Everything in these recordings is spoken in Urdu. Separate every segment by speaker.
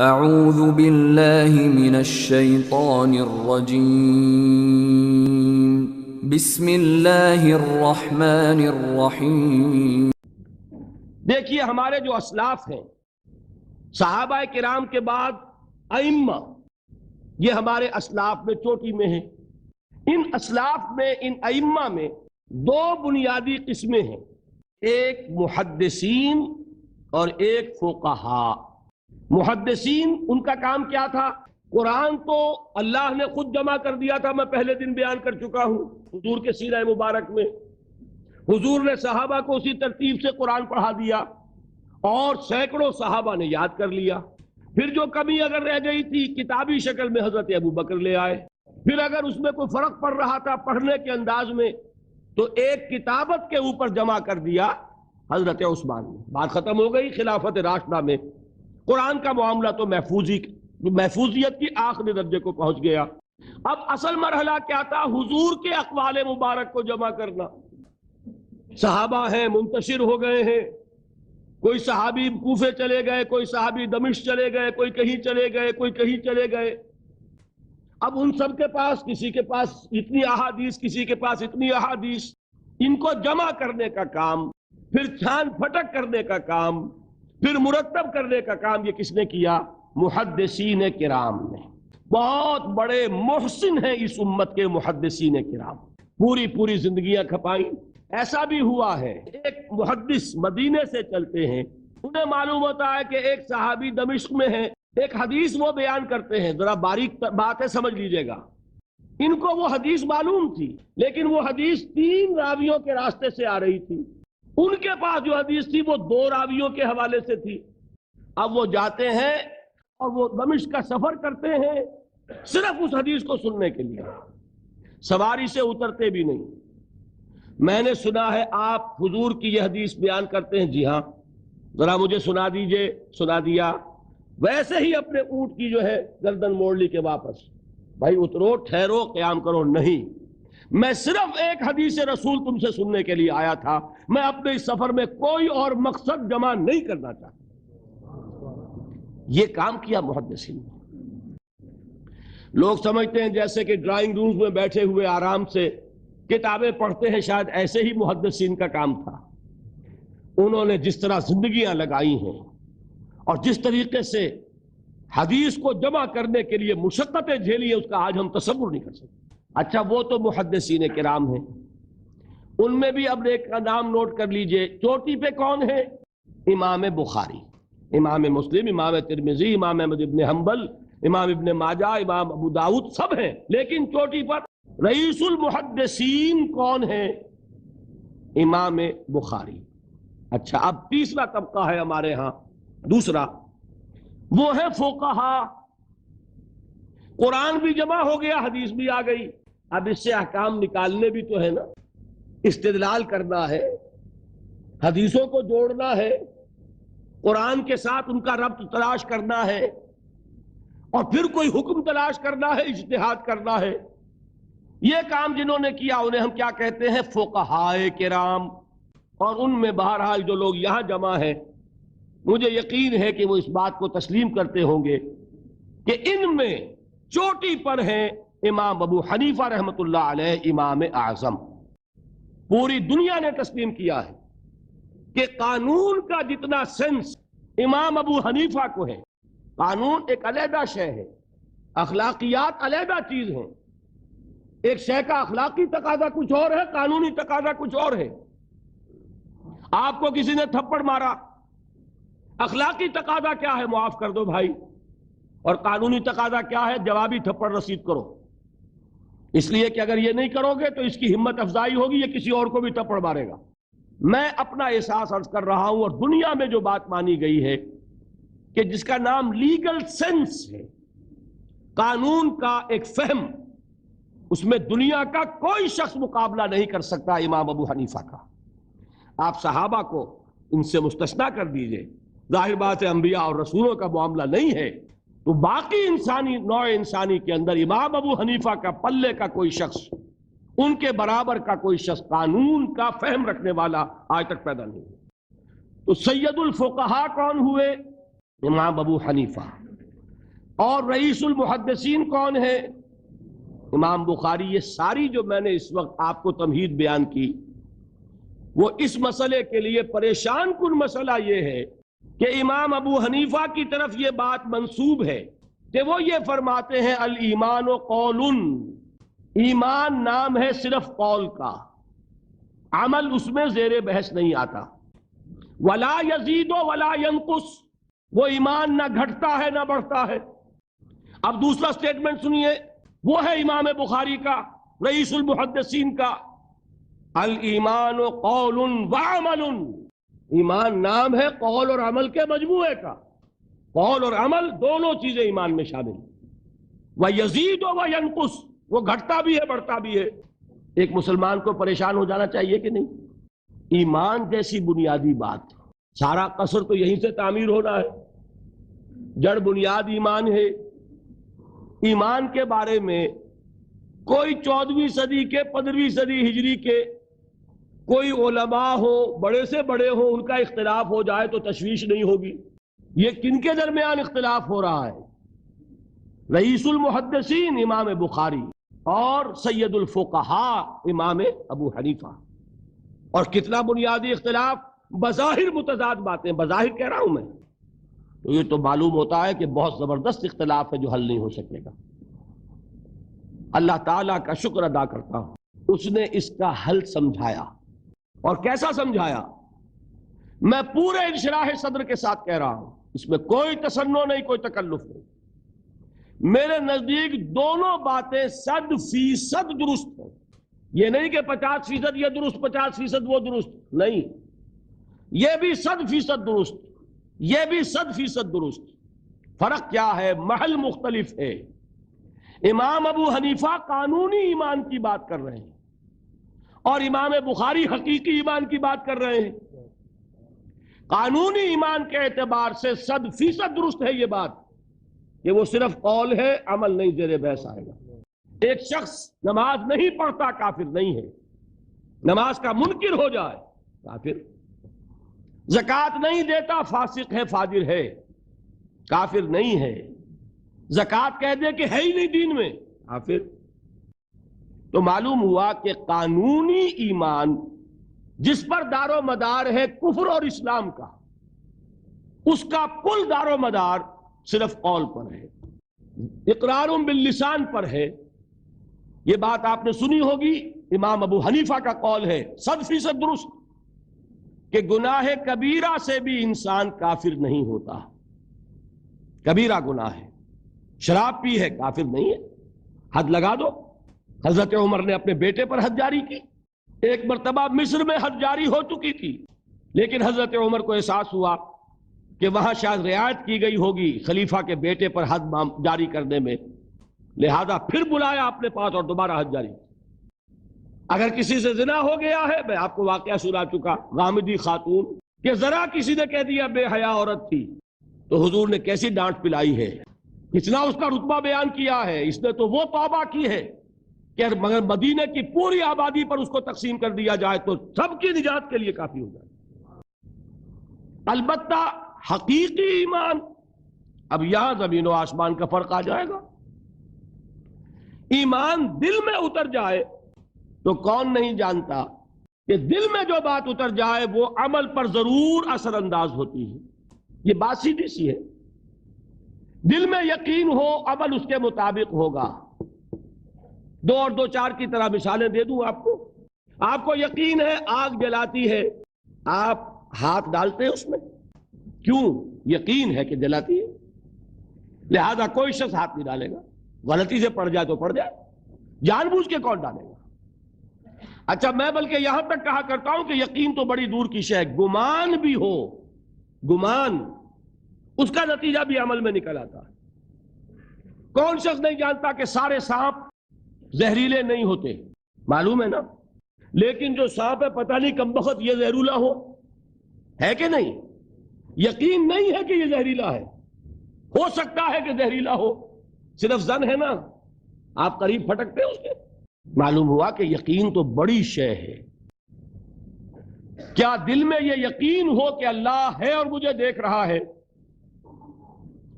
Speaker 1: اعوذ باللہ من الشیطان الرجیم بسم اللہ الرحمن الرحیم۔
Speaker 2: دیکھیے ہمارے جو اسلاف ہیں، صحابہ کرام کے بعد ائمہ، یہ ہمارے اسلاف میں چوٹی میں ہیں۔ ان اسلاف میں، ان ائمہ میں دو بنیادی قسمیں ہیں، ایک محدثین اور ایک فقہاء۔ محدثین، ان کا کام کیا تھا؟ قرآن تو اللہ نے خود جمع کر دیا تھا، میں پہلے دن بیان کر چکا ہوں حضور کے سیرہ مبارک میں۔ حضور نے صحابہ کو اسی ترتیب سے قرآن پڑھا دیا اور سینکڑوں صحابہ نے یاد کر لیا۔ پھر جو کمی اگر رہ گئی تھی، کتابی شکل میں حضرت ابوبکر لے آئے۔ پھر اگر اس میں کوئی فرق پڑ رہا تھا پڑھنے کے انداز میں، تو ایک کتابت کے اوپر جمع کر دیا حضرت عثمان نے۔ بات ختم ہو گئی۔ خلافت راشدہ میں قرآن کا معاملہ تو محفوظیت کی آخری درجے کو پہنچ گیا۔ اب اصل مرحلہ کیا تھا؟ حضور کے اقوال مبارک کو جمع کرنا۔ صحابہ ہیں، منتشر ہو گئے ہیں، کوئی صحابی کوفے چلے گئے، کوئی صحابی دمشق چلے گئے، کوئی کہیں چلے گئے، کوئی کہیں چلے گئے۔ اب ان سب کے پاس، کسی کے پاس اتنی احادیث، کسی کے پاس اتنی احادیث، ان کو جمع کرنے کا کام، پھر چھان پھٹک کرنے کا کام، پھر مرتب کرنے کا کام، یہ کس نے کیا؟ محدثین کرام نے۔ بہت بڑے محسن ہیں اس امت کے محدثین کرام، پوری زندگیاں کھپائیں۔ ایسا بھی ہوا ہے، ایک محدث مدینے سے چلتے ہیں، انہیں معلوم ہوتا ہے کہ ایک صحابی دمشق میں ہے، ایک حدیث وہ بیان کرتے ہیں، ذرا باریک بات ہے، سمجھ لیجئے گا۔ ان کو وہ حدیث معلوم تھی، لیکن وہ حدیث 3 راویوں کے راستے سے آ رہی تھی۔ ان کے پاس جو حدیث تھی وہ 2 راویوں کے حوالے سے تھی۔ اب وہ جاتے ہیں اور وہ دمشق کا سفر کرتے ہیں صرف اس حدیث کو سننے کے لیے، سواری سے اترتے بھی نہیں۔ میں نے سنا ہے آپ حضور کی یہ حدیث بیان کرتے ہیں، جی ہاں، ذرا مجھے سنا دیجئے۔ سنا دیا، ویسے ہی اپنے اونٹ کی جو ہے گردن موڑ لی کہ واپس، بھائی اترو، ٹھہرو، قیام کرو۔ نہیں، میں صرف ایک حدیث رسول تم سے سننے کے لیے آیا تھا، میں اپنے اس سفر میں کوئی اور مقصد جمع نہیں کرنا چاہتا۔ یہ کام کیا محدثین نے۔ لوگ سمجھتے ہیں جیسے کہ ڈرائنگ روم میں بیٹھے ہوئے آرام سے کتابیں پڑھتے ہیں، شاید ایسے ہی محدثین کا کام تھا۔ انہوں نے جس طرح زندگیاں لگائی ہیں اور جس طریقے سے حدیث کو جمع کرنے کے لیے مشقتیں جھیلی ہیں، اس کا آج ہم تصور نہیں کر سکتے۔ اچھا، وہ تو محدثین کرام ہیں، ان میں بھی اب ایک کا نام نوٹ کر لیجئے۔ چوٹی پہ کون ہے؟ امام بخاری، امام مسلم، امام ترمذی، امام احمد ابن حنبل، امام ابن ماجہ، امام ابو داؤد، سب ہیں۔ لیکن چوٹی پر رئیس المحدثین کون ہے؟ امام بخاری۔ اچھا، اب تیسرا طبقہ ہے ہمارے ہاں، دوسرا، وہ ہے فقہاء۔ قرآن بھی جمع ہو گیا، حدیث بھی آ گئی، اب اس سے احکام نکالنے بھی تو ہے نا، استدلال کرنا ہے، حدیثوں کو جوڑنا ہے، قرآن کے ساتھ ان کا ربط تلاش کرنا ہے، اور پھر کوئی حکم تلاش کرنا ہے، اجتہاد کرنا ہے۔ یہ کام جنہوں نے کیا انہیں ہم کیا کہتے ہیں؟ فقہاء کرام۔ اور ان میں بہرحال جو لوگ یہاں جمع ہیں، مجھے یقین ہے کہ وہ اس بات کو تسلیم کرتے ہوں گے کہ ان میں چوٹی پر ہیں امام ابو حنیفہ رحمۃ اللہ علیہ، امام اعظم۔ پوری دنیا نے تسلیم کیا ہے کہ قانون کا جتنا سینس امام ابو حنیفہ کو ہے، قانون ایک علیحدہ شے ہے، اخلاقیات علیحدہ چیز ہیں۔ ایک شے کا اخلاقی تقاضا کچھ اور ہے، قانونی تقاضا کچھ اور ہے۔ آپ کو کسی نے تھپڑ مارا، اخلاقی تقاضا کیا ہے؟ معاف کر دو بھائی۔ اور قانونی تقاضا کیا ہے؟ جوابی تھپڑ رسید کرو۔ اس لیے کہ اگر یہ نہیں کرو گے تو اس کی ہمت افزائی ہوگی، یہ کسی اور کو بھی تھپڑ مارے گا۔ میں اپنا احساس عرض کر رہا ہوں، اور دنیا میں جو بات مانی گئی ہے کہ جس کا نام لیگل سینس ہے، قانون کا ایک فہم، اس میں دنیا کا کوئی شخص مقابلہ نہیں کر سکتا امام ابو حنیفہ کا۔ آپ صحابہ کو ان سے مستثنیٰ کر دیجئے، ظاہر بات ہے انبیاء اور رسولوں کا معاملہ نہیں ہے، تو باقی انسانی نوع انسانی کے اندر امام ابو حنیفہ کا پلے کا کوئی شخص، ان کے برابر کا کوئی شخص قانون کا فہم رکھنے والا آج تک پیدا نہیں۔ تو سید الفقہاء کون ہوئے؟ امام ابو حنیفہ۔ اور رئیس المحدثین کون ہے؟ امام بخاری۔ یہ ساری جو میں نے اس وقت آپ کو تمہید بیان کی وہ اس مسئلے کے لیے پریشان کن مسئلہ یہ ہے کہ امام ابو حنیفہ کی طرف یہ بات منسوب ہے کہ وہ یہ فرماتے ہیں الایمان قول، ایمان نام ہے صرف قول کا، عمل اس میں زیر بحث نہیں آتا۔ ولا یزید ولا ینقص، وہ ایمان نہ گھٹتا ہے نہ بڑھتا ہے۔ اب دوسرا سٹیٹمنٹ سنیے، وہ ہے امام بخاری کا، رئیس المحدثین کا، الایمان قول وعمل، ایمان نام ہے قول اور عمل کے مجموعے کا، قول اور عمل دونوں چیزیں ایمان میں شامل ہیں۔ وَيَزِيدُ وَيَنْقُصُ، وہ گھٹتا بھی ہے بڑھتا بھی ہے۔ ایک مسلمان کو پریشان ہو جانا چاہیے کہ نہیں؟ ایمان جیسی بنیادی بات، سارا قصر تو یہیں سے تعمیر ہونا ہے، جڑ بنیاد ایمان ہے۔ ایمان کے بارے میں کوئی 14ویں صدی کے 15ویں صدی ہجری کے کوئی علماء ہو، بڑے سے بڑے ہو، ان کا اختلاف ہو جائے تو تشویش نہیں ہوگی۔ یہ کن کے درمیان اختلاف ہو رہا ہے؟ رئیس المحدثین امام بخاری اور سید الفقہاء امام ابو حنیفہ۔ اور کتنا بنیادی اختلاف، بظاہر متضاد باتیں، بظاہر کہہ رہا ہوں میں، تو یہ تو معلوم ہوتا ہے کہ بہت زبردست اختلاف ہے جو حل نہیں ہو سکے گا۔ اللہ تعالیٰ کا شکر ادا کرتا ہوں، اس نے اس کا حل سمجھایا۔ اور کیسا سمجھایا؟ میں پورے انشراح صدر کے ساتھ کہہ رہا ہوں، اس میں کوئی تصنع نہیں، کوئی تکلف نہیں۔ میرے نزدیک دونوں باتیں 100% درست ہیں۔ یہ نہیں کہ 50% یہ درست 50% وہ درست، نہیں، یہ بھی 100% درست، یہ بھی 100% درست۔ فرق کیا ہے؟ محل مختلف ہے۔ امام ابو حنیفہ قانونی ایمان کی بات کر رہے ہیں اور امام بخاری حقیقی ایمان کی بات کر رہے ہیں۔ قانونی ایمان کے اعتبار سے 100% درست ہے یہ بات کہ وہ صرف قول ہے، عمل نہیں، زیر بحث آئے گا۔ ایک شخص نماز نہیں پڑھتا کافر نہیں ہے، نماز کا منکر ہو جائے کافر، زکوٰۃ نہیں دیتا فاسق ہے، فاجر ہے، کافر نہیں ہے، زکوٰۃ کہہ دے کہ ہے ہی نہیں دین میں، کافر۔ تو معلوم ہوا کہ قانونی ایمان جس پر دار و مدار ہے کفر اور اسلام کا، اس کا کل دار و مدار صرف قول پر ہے، اقرار باللسان پر ہے۔ یہ بات آپ نے سنی ہوگی، امام ابو حنیفہ کا قول ہے 100% درست کہ گناہ کبیرہ سے بھی انسان کافر نہیں ہوتا۔ کبیرہ گناہ ہے، شراب پی ہے، کافر نہیں ہے، حد لگا دو۔ حضرت عمر نے اپنے بیٹے پر حد جاری کی، ایک مرتبہ مصر میں حد جاری ہو چکی تھی، لیکن حضرت عمر کو احساس ہوا کہ وہاں شاید رعایت کی گئی ہوگی خلیفہ کے بیٹے پر حد جاری کرنے میں، لہذا پھر بلایا اپنے پاس اور دوبارہ حد جاری۔ اگر کسی سے زنا ہو گیا ہے، میں آپ کو واقعہ سنا چکا، غامدی خاتون کہ ذرا کسی نے کہہ دیا بے حیا عورت تھی، تو حضور نے کیسی ڈانٹ پلائی ہے، کتنا اس کا رتبہ بیان کیا ہے۔ اس نے تو وہ توبہ کی ہے کہ مگر مدینے کی پوری آبادی پر اس کو تقسیم کر دیا جائے تو سب کی نجات کے لیے کافی ہو جائے۔ البتہ حقیقی ایمان، اب یہاں زمین و آسمان کا فرق آ جائے گا۔ ایمان دل میں اتر جائے تو کون نہیں جانتا کہ دل میں جو بات اتر جائے وہ عمل پر ضرور اثر انداز ہوتی ہے۔ یہ بات سیدھی سی ہے، دل میں یقین ہو عمل اس کے مطابق ہوگا۔ 2 اور 2 4 کی طرح مثالیں دے دوں آپ کو۔ آپ کو یقین ہے آگ جلاتی ہے، آپ ہاتھ ڈالتے ہیں اس میں، کیوں؟ یقین ہے کہ جلاتی ہے، لہذا کوئی شخص ہاتھ نہیں ڈالے گا، غلطی سے پڑ جائے تو پڑ جائے، جان بوجھ کے کون ڈالے گا؟ اچھا، میں بلکہ یہاں تک کہا کرتا ہوں کہ یقین تو بڑی دور کی شے ہے، گمان بھی ہو، گمان، اس کا نتیجہ بھی عمل میں نکل آتا ہے۔ کون شخص نہیں جانتا کہ سارے سانپ زہریلے نہیں ہوتے؟ معلوم ہے نا، لیکن جو سانپ ہے پتہ نہیں کم بخت یہ زہریلا ہے کہ نہیں؟ یقین نہیں ہے کہ یہ زہریلا ہے، ہو سکتا ہے کہ زہریلا ہو، صرف زن ہے نا، آپ قریب پھٹکتے ہیں اس کے۔ معلوم ہوا کہ یقین تو بڑی شے ہے۔ کیا دل میں یہ یقین ہو کہ اللہ ہے اور مجھے دیکھ رہا ہے،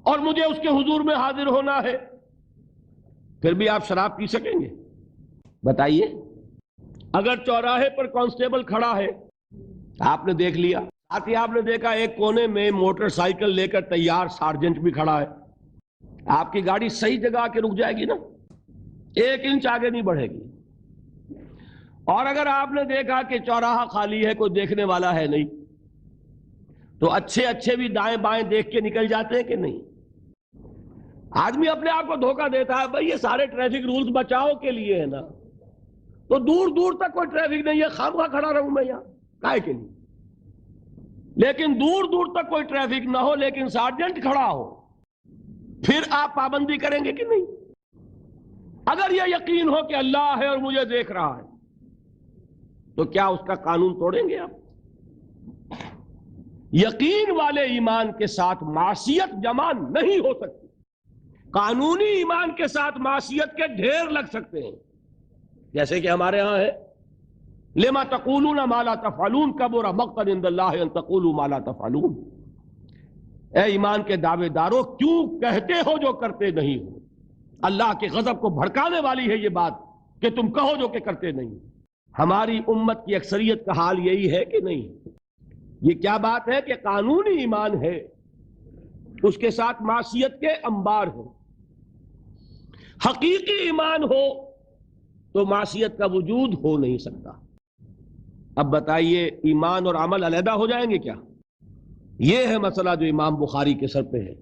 Speaker 2: اور مجھے اس کے حضور میں حاضر ہونا ہے، پھر بھی آپ شراب پی سکیں گے؟ بتائیے۔ اگر چوراہے پر کانسٹیبل کھڑا ہے، آپ نے دیکھ لیا، ساتھ ہی آپ نے دیکھا ایک کونے میں موٹر سائیکل لے کر تیار سارجنٹ بھی کھڑا ہے، آپ کی گاڑی صحیح جگہ آ کے رک جائے گی نا، 1 انچ آگے نہیں بڑھے گی۔ اور اگر آپ نے دیکھا کہ چوراہا خالی ہے، کوئی دیکھنے والا ہے نہیں، تو اچھے بھی دائیں بائیں دیکھ کے نکل جاتے ہیں کہ نہیں؟ آدمی اپنے آپ کو دھوکہ دیتا ہے، بھئی یہ سارے ٹریفک رولز بچاؤ کے لیے ہے نا، تو دور دور تک کوئی ٹریفک نہیں ہے، خامخواہ کھڑا رہوں میں یہاں کائے کے لیے؟ لیکن دور دور تک کوئی ٹریفک نہ ہو لیکن سارجنٹ کھڑا ہو، پھر آپ پابندی کریں گے کہ نہیں؟ اگر یہ یقین ہو کہ اللہ ہے اور مجھے دیکھ رہا ہے، تو کیا اس کا قانون توڑیں گے آپ؟ یقین والے ایمان کے ساتھ معصیت جمع نہیں ہو سکتی۔ قانونی ایمان کے ساتھ معصیت کے ڈھیر لگ سکتے ہیں، جیسے کہ ہمارے ہاں ہے لما تقولون ما لا تفعلون کبر مقتا عند اللہ ان تقولوا ما لا تفعلون۔ اے ایمان کے دعوے دارو، کیوں کہتے ہو جو کرتے نہیں ہو؟ اللہ کے غضب کو بھڑکانے والی ہے یہ بات کہ تم کہو جو کہ کرتے نہیں۔ ہماری امت کی اکثریت کا حال یہی ہے کہ نہیں؟ یہ کیا بات ہے کہ قانونی ایمان ہے، اس کے ساتھ معصیت کے انبار ہیں۔ حقیقی ایمان ہو تو معصیت کا وجود ہو نہیں سکتا۔ اب بتائیے ایمان اور عمل علیحدہ ہو جائیں گے کیا؟ یہ ہے مسئلہ جو امام بخاری کے سر پہ ہے۔